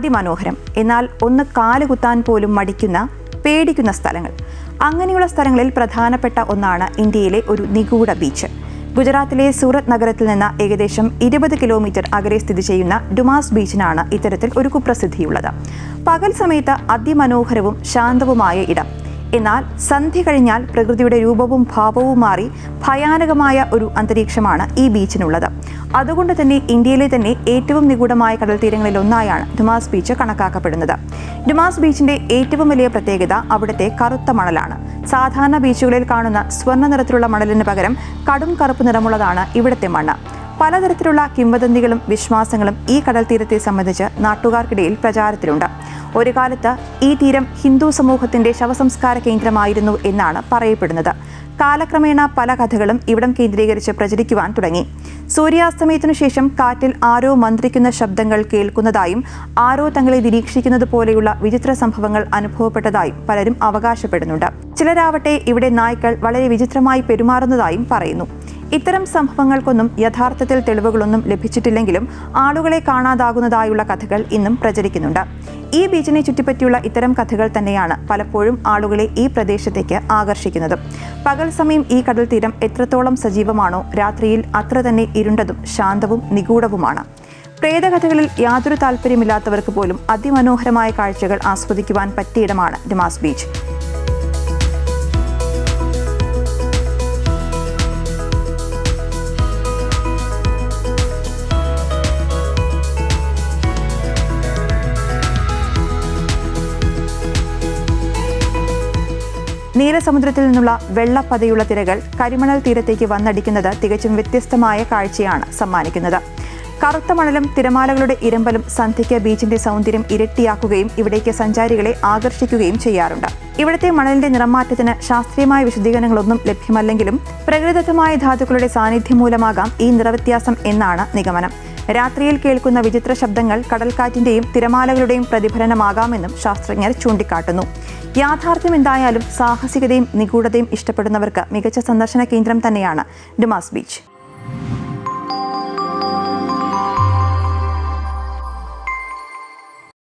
അതിമനോഹരം, എന്നാൽ ഒന്ന് കാലുകുത്താൻ പോലും മടിക്കുന്ന, പേടിക്കുന്ന സ്ഥലങ്ങൾ. അങ്ങനെയുള്ള സ്ഥലങ്ങളിൽ പ്രധാനപ്പെട്ട ഒന്നാണ് ഇന്ത്യയിലെ ഒരു നിഗൂഢ ബീച്ച്. ഗുജറാത്തിലെ സൂറത്ത് നഗരത്തിൽ നിന്ന് ഏകദേശം 20 കിലോമീറ്റർ അകലെ സ്ഥിതി ചെയ്യുന്ന ഡുമാസ് ബീച്ചിനാണ് ഇത്തരത്തിൽ ഒരു കുപ്രസിദ്ധിയുള്ളത്. പകൽ സമയത്ത് അതിമനോഹരവും ശാന്തവുമായ ഇടം. എന്നാൽ സന്ധ്യ കഴിഞ്ഞാൽ പ്രകൃതിയുടെ രൂപവും ഭാവവും മാറി ഭയാനകമായ ഒരു അന്തരീക്ഷമാണ് ഈ ബീച്ചിനുള്ളത്. അതുകൊണ്ട് തന്നെ ഇന്ത്യയിലെ തന്നെ ഏറ്റവും നിഗൂഢമായ കടൽ തീരങ്ങളിൽ ഒന്നായാണ് ഡുമാസ് ബീച്ച് കണക്കാക്കപ്പെടുന്നത്. ഡുമാസ് ബീച്ചിന്റെ ഏറ്റവും വലിയ പ്രത്യേകത അവിടുത്തെ കറുത്ത മണലാണ്. സാധാരണ ബീച്ചുകളിൽ കാണുന്ന സ്വർണ്ണ നിറത്തിലുള്ള മണലിന് പകരം കടും കറുപ്പ് നിറമുള്ളതാണ് ഇവിടുത്തെ മണ്ണ്. പലതരത്തിലുള്ള കിംവദന്തികളും വിശ്വാസങ്ങളും ഈ കടൽ തീരത്തെ സംബന്ധിച്ച് നാട്ടുകാർക്കിടയിൽ പ്രചാരത്തിലുണ്ട്. ഒരു കാലത്ത് ഈ തീരം ഹിന്ദു സമൂഹത്തിന്റെ ശവസംസ്കാര കേന്ദ്രമായിരുന്നു എന്നാണ് പറയപ്പെടുന്നത്. കാലക്രമേണ പല കഥകളും ഇവിടം കേന്ദ്രീകരിച്ച് പ്രചരിക്കുവാൻ തുടങ്ങി. സൂര്യാസ്തമയത്തിനു ശേഷം കാറ്റിൽ ആരോ മന്ത്രിക്കുന്ന ശബ്ദങ്ങൾ കേൾക്കുന്നതായും ആരോ തങ്ങളെ നിരീക്ഷിക്കുന്നത് പോലെയുള്ള വിചിത്ര സംഭവങ്ങൾ അനുഭവപ്പെട്ടതായും പലരും അവകാശപ്പെടുന്നുണ്ട്. ചിലരാവട്ടെ ഇവിടെ നായ്ക്കൾ വളരെ വിചിത്രമായി പെരുമാറുന്നതായും പറയുന്നു. ഇത്തരം സംഭവങ്ങൾക്കൊന്നും യഥാർത്ഥത്തിൽ തെളിവുകളൊന്നും ലഭിച്ചിട്ടില്ലെങ്കിലും ആളുകളെ കാണാതാകുന്നതായുള്ള കഥകൾ ഇന്നും പ്രചരിക്കുന്നുണ്ട്. ഈ ബീച്ചിനെ ചുറ്റിപ്പറ്റിയുള്ള ഇത്തരം കഥകൾ തന്നെയാണ് പലപ്പോഴും ആളുകളെ ഈ പ്രദേശത്തേക്ക് ആകർഷിക്കുന്നത്. പകൽ സമയം ഈ കടൽ തീരം എത്രത്തോളം സജീവമാണോ, രാത്രിയിൽ അത്ര തന്നെ ഇരുണ്ടതും ശാന്തവും നിഗൂഢവുമാണ്. പ്രേതകഥകളിൽ യാതൊരു താല്പര്യമില്ലാത്തവർക്ക് പോലും അതിമനോഹരമായ കാഴ്ചകൾ ആസ്വദിക്കുവാൻ പറ്റിയിടമാണ് ഡുമാസ് ബീച്ച്. നീലസമുദ്രത്തിൽ നിന്നുള്ള വെള്ളപ്പതയുള്ള തിരകൾ കരിമണൽ തീരത്തേക്ക് വന്നടിക്കുന്നത് തികച്ചും വ്യത്യസ്തമായ കാഴ്ചയാണ് സമ്മാനിക്കുന്നത്. കറുത്ത മണലും തിരമാലകളുടെ ഇരമ്പലും സന്ധ്യയ്ക്ക് ബീച്ചിന്റെ സൗന്ദര്യം ഇരട്ടിയാക്കുകയും ഇവിടേക്ക് സഞ്ചാരികളെ ആകർഷിക്കുകയും ചെയ്യാറുണ്ട്. ഇവിടുത്തെ മണലിന്റെ നിറമാറ്റത്തിന് ശാസ്ത്രീയമായ വിശദീകരണങ്ങളൊന്നും ലഭ്യമല്ലെങ്കിലും പ്രകൃതിദത്തമായ ധാതുക്കളുടെ സാന്നിധ്യം മൂലമാകാം ഈ നിറവ്യത്യാസം എന്നാണ് നിഗമനം. രാത്രിയിൽ കേൾക്കുന്ന വിചിത്ര ശബ്ദങ്ങൾ കടൽക്കാറ്റിന്റെയും തിരമാലകളുടെയും പ്രതിഫലനമാകാമെന്നും ശാസ്ത്രജ്ഞർ ചൂണ്ടിക്കാട്ടുന്നു. യാഥാർത്ഥ്യം എന്തായാലും സാഹസികതയും നിഗൂഢതയും ഇഷ്ടപ്പെടുന്നവർക്ക് മികച്ച സന്ദർശന കേന്ദ്രം തന്നെയാണ് ഡുമാസ് ബീച്ച്.